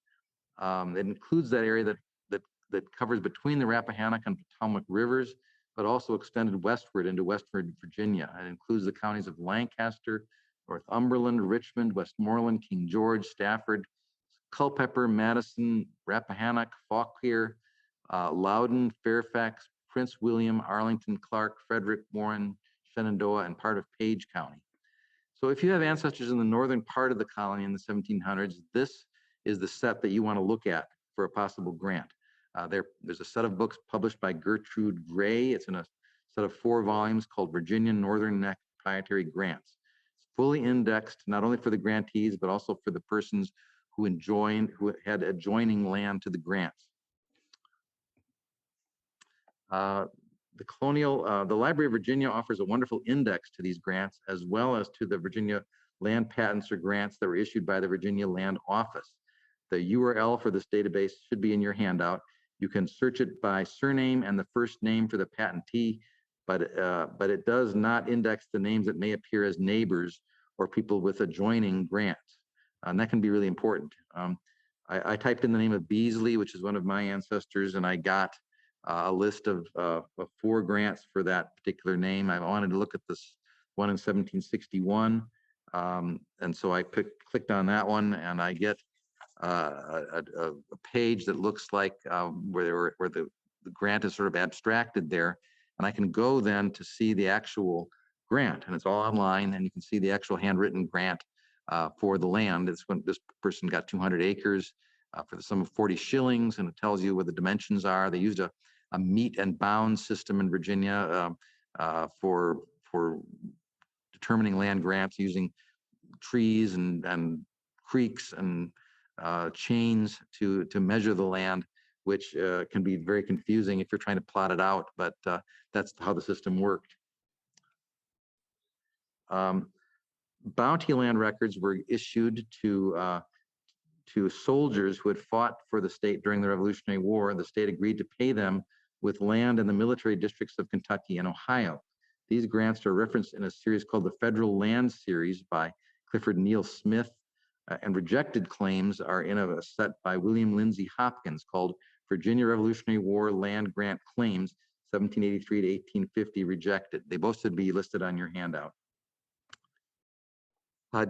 It includes that area that covers between the Rappahannock and Potomac rivers, but also extended westward into western Virginia. It includes the counties of Lancaster, Northumberland, Richmond, Westmoreland, King George, Stafford, Culpeper, Madison, Rappahannock, Fauquier, Loudoun, Fairfax, Prince William, Arlington, Clark, Frederick, Warren, Shenandoah, and part of Page County. So if you have ancestors in the northern part of the colony in the 1700s, this is the set that you want to look at for a possible grant. There's a set of books published by Gertrude Gray. It's in a set of 4 volumes called Virginia Northern Neck Proprietary Grants. It's fully indexed, not only for the grantees, but also for the persons who had adjoining land to the grants. The Library of Virginia offers a wonderful index to these grants, as well as to the Virginia land patents or grants that were issued by the Virginia Land Office. The URL for this database should be in your handout. You can search it by surname and the first name for the patentee, but it does not index the names that may appear as neighbors or people with adjoining grants. And that can be really important. I typed in the name of Beasley, which is one of my ancestors, and I got a list of 4 grants for that particular name. I wanted to look at this one in 1761. And so I clicked on that one, and I get a page that looks like where the grant is sort of abstracted there. And I can go then to see the actual grant, and it's all online, and you can see the actual handwritten grant for the land. It's when this person got 200 acres for the sum of 40 shillings, and it tells you where the dimensions are. They used a meet and bound system in Virginia for determining land grants using trees and creeks and chains to measure the land, which can be very confusing if you're trying to plot it out, but that's how the system worked. Bounty land records were issued to soldiers who had fought for the state during the Revolutionary War, and the state agreed to pay them with land in the military districts of Kentucky and Ohio. These grants are referenced in a series called the Federal Land Series by Clifford Neal Smith, and rejected claims are in a set by William Lindsay Hopkins called Virginia Revolutionary War Land Grant Claims, 1783 to 1850, rejected. They both should be listed on your handout.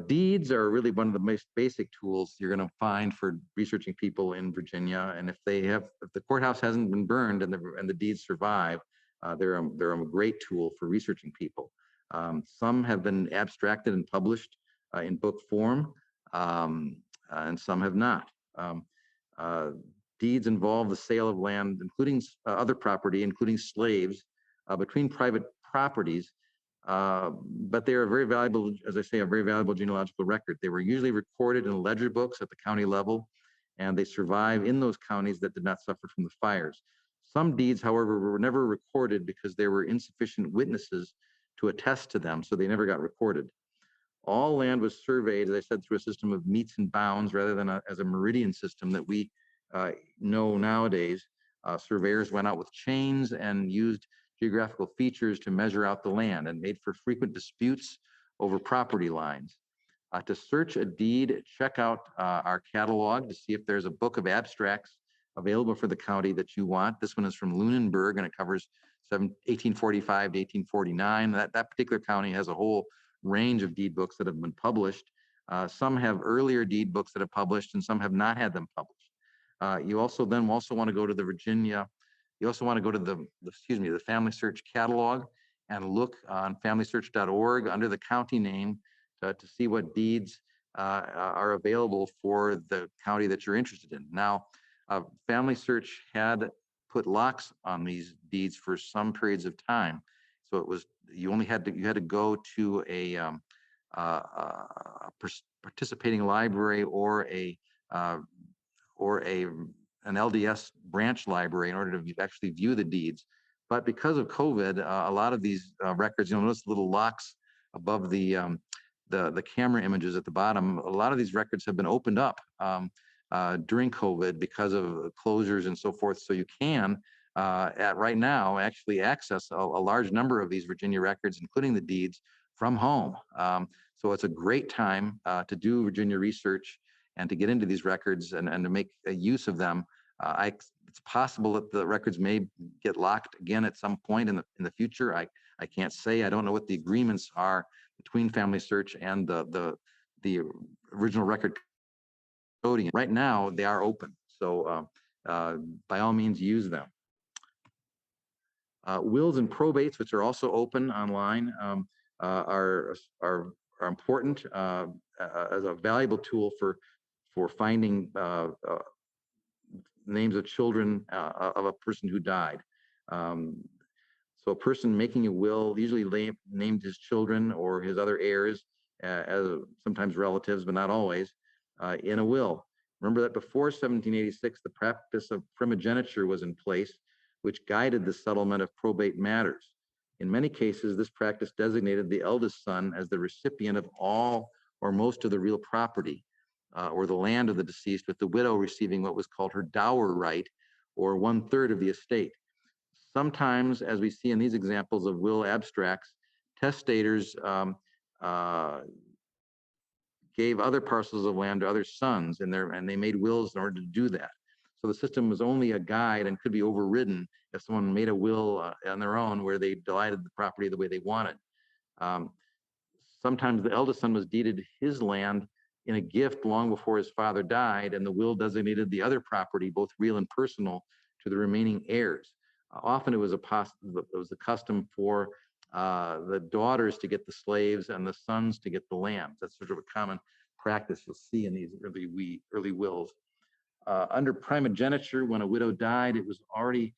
Deeds are really one of the most basic tools you're going to find for researching people in Virginia. And if the courthouse hasn't been burned and the deeds survive, They're a great tool for researching people. Some have been abstracted and published in book form, and some have not. Uh, Deeds involve the sale of land, including other property, including slaves, between private properties. But they are very valuable, as I say, a very valuable genealogical record. They were usually recorded in ledger books at the county level, and they survive in those counties that did not suffer from the fires. Some deeds, however, were never recorded because there were insufficient witnesses to attest to them, so they never got recorded. All land was surveyed, as I said, through a system of metes and bounds rather than as a meridian system that we know nowadays. Surveyors went out with chains and used geographical features to measure out the land and made for frequent disputes over property lines. To search a deed, check out our catalog to see if there's a book of abstracts available for the county that you want. This one is from Lunenburg, and it covers 1845 to 1849. That particular county has a whole range of deed books that have been published. Some have earlier deed books that have published, and some have not had them published. You also want to go to the Virginia. You also want to go to the Family Search catalog and look on FamilySearch.org under the county name to see what deeds are available for the county that you're interested in. Now, Family Search had put locks on these deeds for some periods of time, so it was you had to go to a participating library or an LDS branch library in order to actually view the deeds. But because of COVID, a lot of these records, you'll notice little locks above the camera images at the bottom. A lot of these records have been opened up during COVID because of closures and so forth. So you can, right now, actually access a large number of these Virginia records, including the deeds, from home. So it's a great time to do Virginia research and to get into these records and to make use of them. It's possible that the records may get locked again at some point in the future. I can't say. I don't know what the agreements are between Family Search and the original record custodian. Right now, they are open, so by all means, use them. Wills and probates, which are also open online, are important as a valuable tool for finding names of children of a person who died. So a person making a will usually named his children or his other heirs, as sometimes relatives, but not always, in a will. Remember that before 1786, the practice of primogeniture was in place, which guided the settlement of probate matters. In many cases, this practice designated the eldest son as the recipient of all or most of the real property or the land of the deceased, with the widow receiving what was called her dower right, or 1/3 of the estate. Sometimes, as we see in these examples of will abstracts, testators gave other parcels of land to other sons, and they made wills in order to do that. So the system was only a guide and could be overridden if someone made a will on their own where they divided the property the way they wanted. Sometimes the eldest son was deeded his land in a gift long before his father died, and the will designated the other property, both real and personal, to the remaining heirs. Often it was a custom for the daughters to get the slaves and the sons to get the lambs. That's sort of a common practice you'll see in these early wills. Under primogeniture, when a widow died, it was already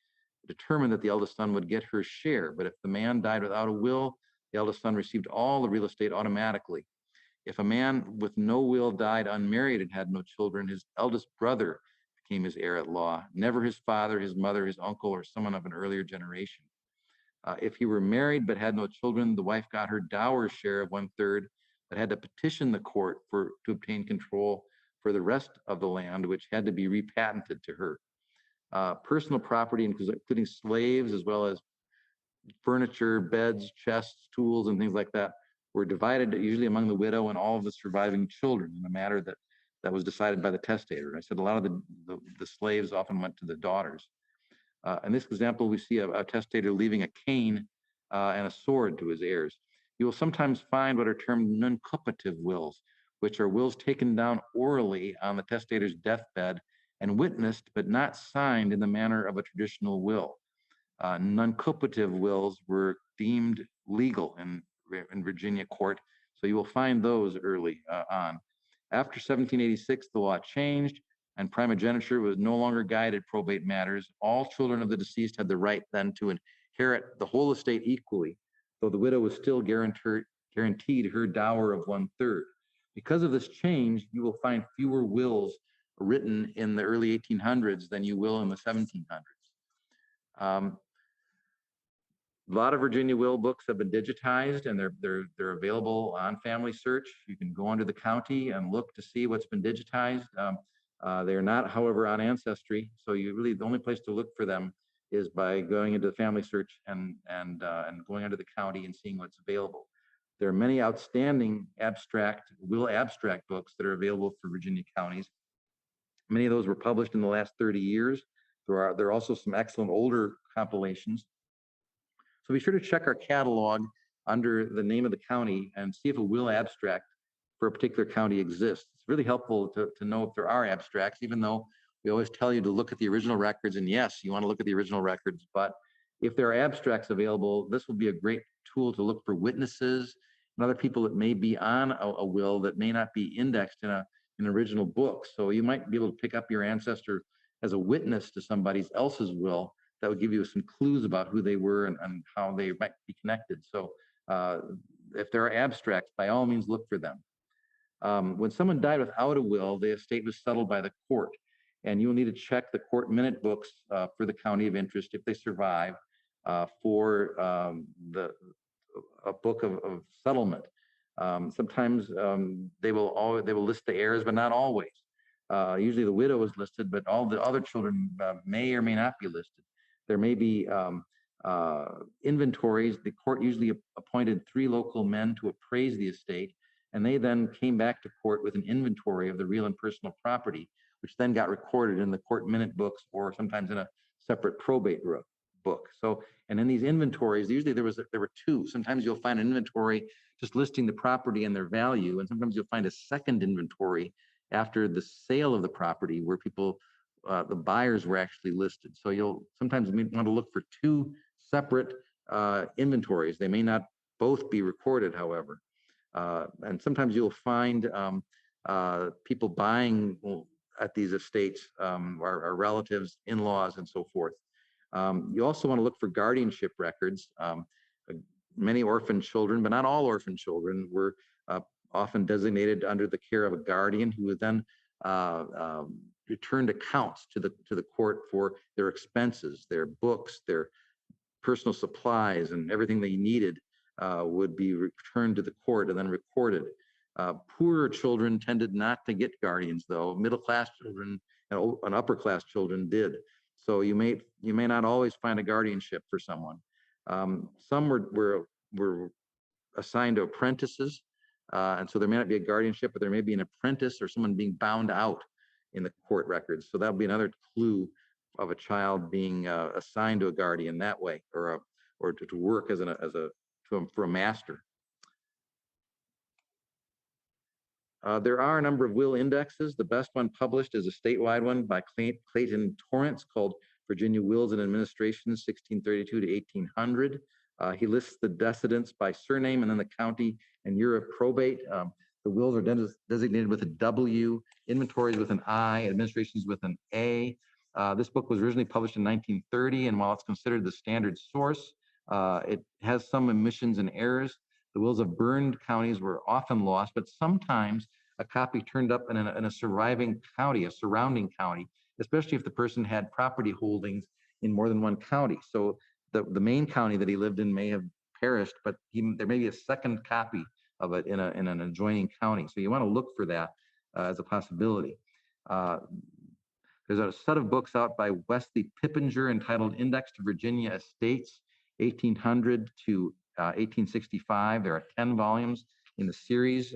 determined that the eldest son would get her share. But if the man died without a will, the eldest son received all the real estate automatically. If a man with no will died unmarried and had no children, his eldest brother became his heir at law, never his father, his mother, his uncle, or someone of an earlier generation. If he were married but had no children, the wife got her dower share of 1/3, but had to petition the court to obtain control for the rest of the land, which had to be repatented to her. Personal property, including slaves, as well as furniture, beds, chests, tools, and things like that, were divided usually among the widow and all of the surviving children in a matter that was decided by the testator. I said a lot of the slaves often went to the daughters. In this example, we see a testator leaving a cane and a sword to his heirs. You will sometimes find what are termed nuncupative wills, which are wills taken down orally on the testator's deathbed and witnessed but not signed in the manner of a traditional will. Non-cooperative wills were deemed legal in Virginia court, so you will find those early on. After 1786, the law changed, and primogeniture was no longer guided probate matters. All children of the deceased had the right then to inherit the whole estate equally, though the widow was still guaranteed her dower of 1/3. Because of this change, you will find fewer wills written in the early 1800s than you will in the 1700s. A lot of Virginia will books have been digitized, and they're available on Family Search. You can go under the county and look to see what's been digitized. They're not, however, on Ancestry, so the only place to look for them is by going into the Family Search and going under the county and seeing what's available. There are many outstanding will abstract books that are available for Virginia counties. Many of those were published in the last 30 years. There are also some excellent older compilations. So be sure to check our catalog under the name of the county and see if a will abstract for a particular county exists. It's really helpful to know if there are abstracts, even though we always tell you to look at the original records. And yes, you want to look at the original records, but if there are abstracts available, this will be a great tool to look for witnesses and other people that may be on a will that may not be indexed in an original book. So you might be able to pick up your ancestor as a witness to somebody else's will. That would give you some clues about who they were and how they might be connected. So if there are abstracts, by all means, look for them. When someone died without a will, the estate was settled by the court, and you'll need to check the court minute books for the county of interest if they survive for a book of settlement. Sometimes they will list the heirs, but not always. Usually the widow is listed, but all the other children may or may not be listed. There may be inventories. The court usually appointed 3 local men to appraise the estate, and they then came back to court with an inventory of the real and personal property, which then got recorded in the court minute books or sometimes in a separate probate book. So, and in these inventories, usually there were 2. Sometimes you'll find an inventory just listing the property and their value, and sometimes you'll find a second inventory after the sale of the property where the buyers were actually listed. So you'll sometimes want to look for 2 separate inventories. They may not both be recorded, however. And sometimes you'll find people buying at these estates, our relatives, in-laws, and so forth. You also want to look for guardianship records. Many orphan children, but not all orphan children, were often designated under the care of a guardian who would then returned accounts to the court for their expenses, their books, their personal supplies, and everything they needed would be returned to the court and then recorded. Poorer children tended not to get guardians, though. Middle-class children and upper-class children did. So you may not always find a guardianship for someone. Some were assigned to apprentices, and so there may not be a guardianship, but there may be an apprentice or someone being bound out in the court records. So that'll be another clue of a child being assigned to a guardian that way, or to work for a master. There are a number of will indexes. The best one published is a statewide one by Clayton Torrance called Virginia Wills and Administrations, 1632 to 1800. He lists the decedents by surname and then the county and year of probate. The wills are designated with a W, inventories with an I, administrations with an A. This book was originally published in 1930, and while it's considered the standard source, it has some omissions and errors. The wills of burned counties were often lost, but sometimes a copy turned up in a surviving county, a surrounding county, especially if the person had property holdings in more than one county. So the main county that he lived in may have perished, but there may be a second copy of it in an adjoining county. So you want to look for that as a possibility. There's a set of books out by Wesley Pippinger entitled Index to Virginia Estates, 1800 to 1865. There are 10 volumes in the series.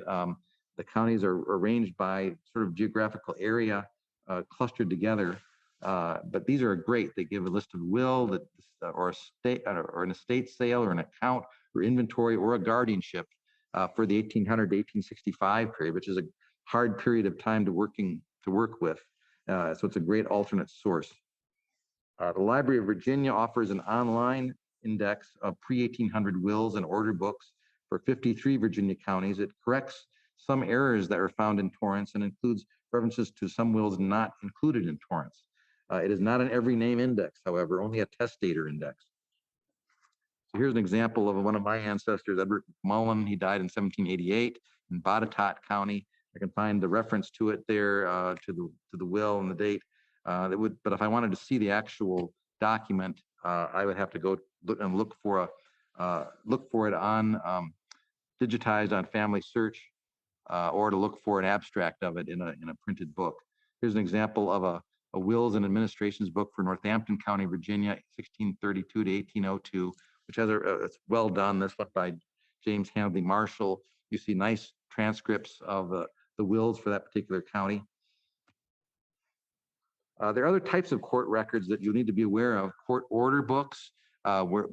The counties are arranged by sort of geographical area clustered together. But these are great. They give a list of will or an estate sale or an account or inventory or a guardianship for the 1800 to 1865 period, which is a hard period of time to work with. So it's a great alternate source. The Library of Virginia offers an online index of pre-1800 wills and order books for 53 Virginia counties. It corrects some errors that were found in Torrance and includes references to some wills not included in Torrance. It is not an every name index, however, only a testator index. So here's an example of one of my ancestors, Edward McMullen. He died in 1788 in Botetourt County. I can find the reference to it there, to the will and the date. But if I wanted to see the actual document, I would have to go look for it on digitized on Family Search, or to look for an abstract of it in a printed book. Here's an example of a wills and administrations book for Northampton County, Virginia, 1632 to 1802, which has it's well done. This one by James Handley Marshall. You see nice transcripts of the wills for that particular county. There are other types of court records that you need to be aware of. Court order books, where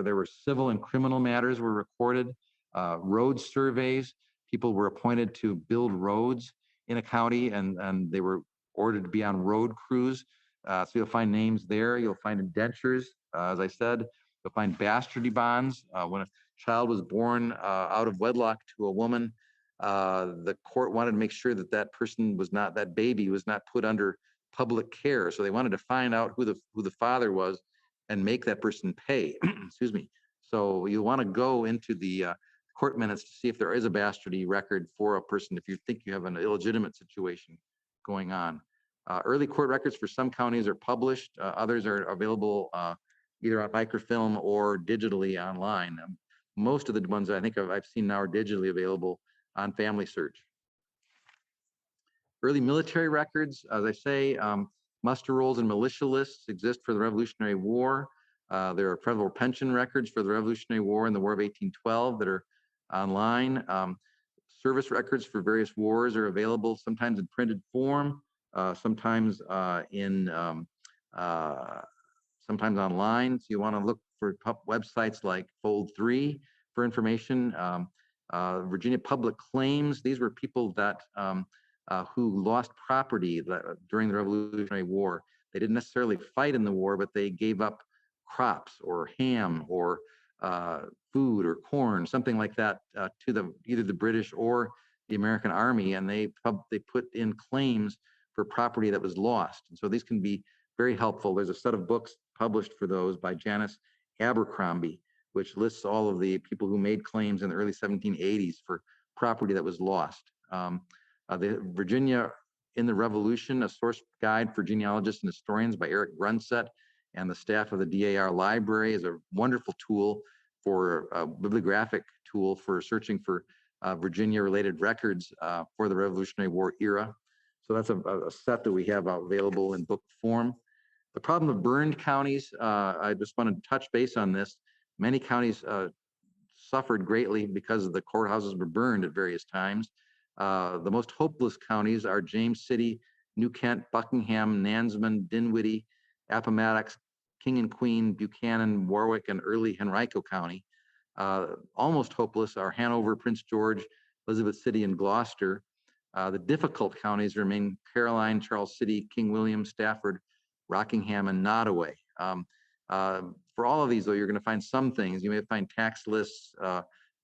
there were civil and criminal matters were recorded. Road surveys, people were appointed to build roads in a county, and they were ordered to be on road crews. So you'll find names there. You'll find indentures, as I said. You'll find bastardy bonds. When a child was born out of wedlock to a woman, the court wanted to make sure that that baby was not put under public care. So they wanted to find out who the father was and make that person pay. Excuse me. So you want to go into the court minutes to see if there is a bastardy record for a person if you think you have an illegitimate situation going on. Early court records for some counties are published. Others are available either on microfilm or digitally online. Most of the ones I think I've seen now are digitally available on Family Search. Early military records, as I say, muster rolls and militia lists exist for the Revolutionary War. There are federal pension records for the Revolutionary War and the War of 1812 that are online. Service records for various wars are available, sometimes in printed form, sometimes sometimes online. So you want to look for websites like Fold 3 for information. Virginia Public Claims, these were people that who lost property during the Revolutionary War. They didn't necessarily fight in the war, but they gave up crops or ham or food or corn, something like that, to either the British or the American Army, and they put in claims for property that was lost. And so these can be very helpful. There's a set of books published for those by Janice Abercrombie, which lists all of the people who made claims in the early 1780s for property that was lost. The Virginia in the Revolution, a source guide for genealogists and historians by Eric Grunset and the staff of the DAR library, is a wonderful tool for a bibliographic tool for searching for Virginia-related records for the Revolutionary War era. So that's a set that we have available in book form. The problem of burned counties, I just want to touch base on this. Many counties suffered greatly because the courthouses were burned at various times. The most hopeless counties are James City, New Kent, Buckingham, Nansemond, Dinwiddie, Appomattox, King and Queen, Buchanan, Warwick, and early Henrico County. Almost hopeless are Hanover, Prince George, Elizabeth City, and Gloucester. The difficult counties remain Caroline, Charles City, King William, Stafford, Rockingham, and Nottoway. For all of these, though, you're going to find some things. You may find tax lists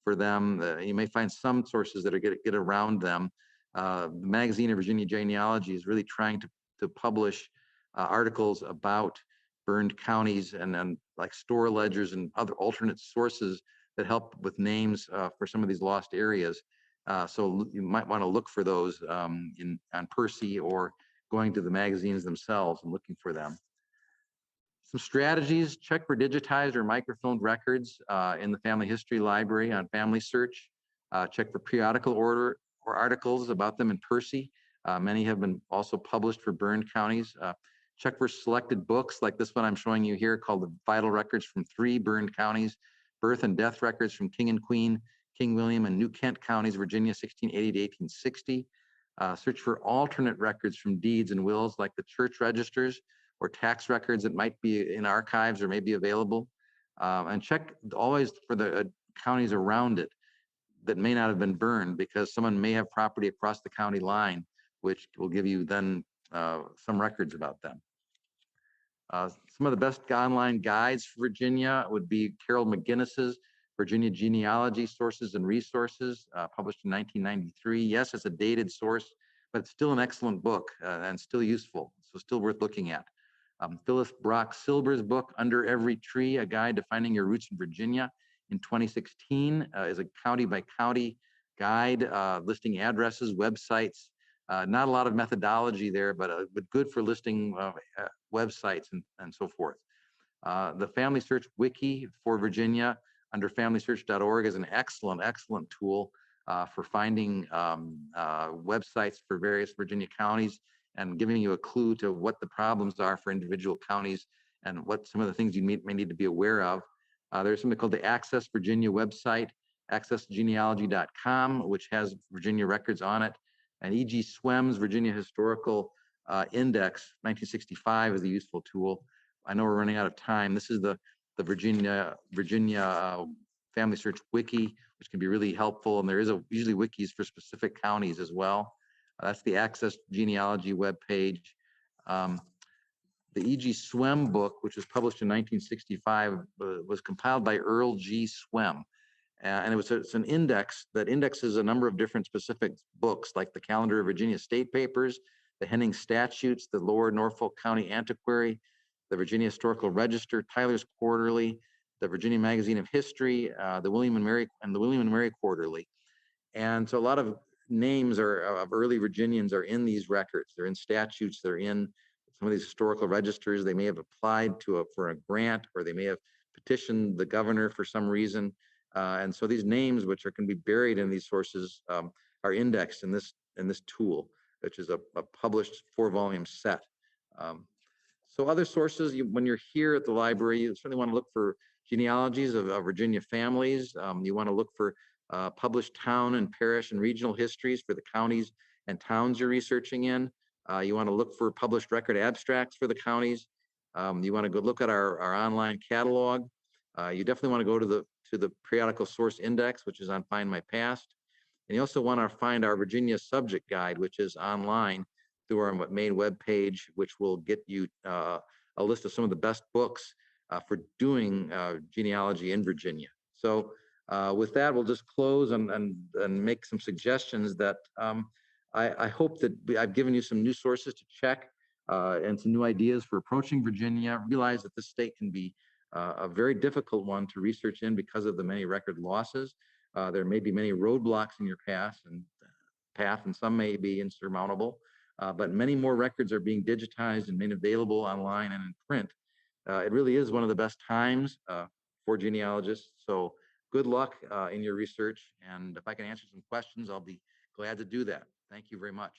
for them. You may find some sources that are get around them. The magazine of Virginia Genealogy is really trying to publish articles about burned counties and like store ledgers and other alternate sources that help with names for some of these lost areas. So you might want to look for those on Percy or going to the magazines themselves and looking for them. Some strategies: check for digitized or microfilmed records in the Family History Library on Family Search. Check for periodical order or articles about them in Percy. Many have been also published for burned counties. Check for selected books like this one I'm showing you here called The Vital Records from 3 Burned Counties, Birth and Death Records from King and Queen, King William, and New Kent Counties, Virginia, 1680 to 1860. Search for alternate records from deeds and wills like the church registers or tax records that might be in archives or may be available. And check always for the counties around it that may not have been burned, because someone may have property across the county line, which will give you then some records about them. Some of the best online guides for Virginia would be Carol McGinnis's Virginia Genealogy Sources and Resources, published in 1993. Yes, it's a dated source, but it's still an excellent book and still useful, so still worth looking at. Phyllis Brock Silber's book, Under Every Tree, A Guide to Finding Your Roots in Virginia, in 2016, is a county by county guide listing addresses, websites. Not a lot of methodology there, but good for listing websites and so forth. The Family Search Wiki for Virginia under familysearch.org is an excellent, excellent tool for finding websites for various Virginia counties and giving you a clue to what the problems are for individual counties and what some of the things you may need to be aware of. There's something called the Access Virginia website, accessgenealogy.com, which has Virginia records on it. And E.G. Swem's Virginia Historical Index, 1965, is a useful tool. I know we're running out of time. This is the Virginia Family Search Wiki, which can be really helpful. And there is usually wikis for specific counties as well. That's the Access Genealogy webpage. The E.G. Swem book, which was published in 1965, was compiled by Earl G. Swem. And it's an index that indexes a number of different specific books, like the Calendar of Virginia State Papers, the Henning Statutes, the Lower Norfolk County Antiquary, the Virginia Historical Register, Tyler's Quarterly, the Virginia Magazine of History, the William and Mary Quarterly. And so a lot of names of early Virginians are in these records. They're in statutes, they're in some of these historical registers. They may have applied for a grant, or they may have petitioned the governor for some reason. And so these names, which can be buried in these sources, are indexed in this tool, which is a published 4-volume set. So other sources, when you're here at the library, you certainly want to look for genealogies of Virginia families. You want to look for published town and parish and regional histories for the counties and towns you're researching in. You want to look for published record abstracts for the counties. You want to go look at our online catalog. You definitely want to go to the periodical source index, which is on Find My Past. And you also want to find our Virginia subject guide, which is online through our main webpage, which will get you a list of some of the best books for doing genealogy in Virginia. So with that, we'll just close and make some suggestions that I hope that I've given you some new sources to check and some new ideas for approaching Virginia. Realize that this state can be a very difficult one to research in because of the many record losses. There may be many roadblocks in your path, and some may be insurmountable. But many more records are being digitized and made available online and in print. It really is one of the best times for genealogists. So good luck in your research. And if I can answer some questions, I'll be glad to do that. Thank you very much.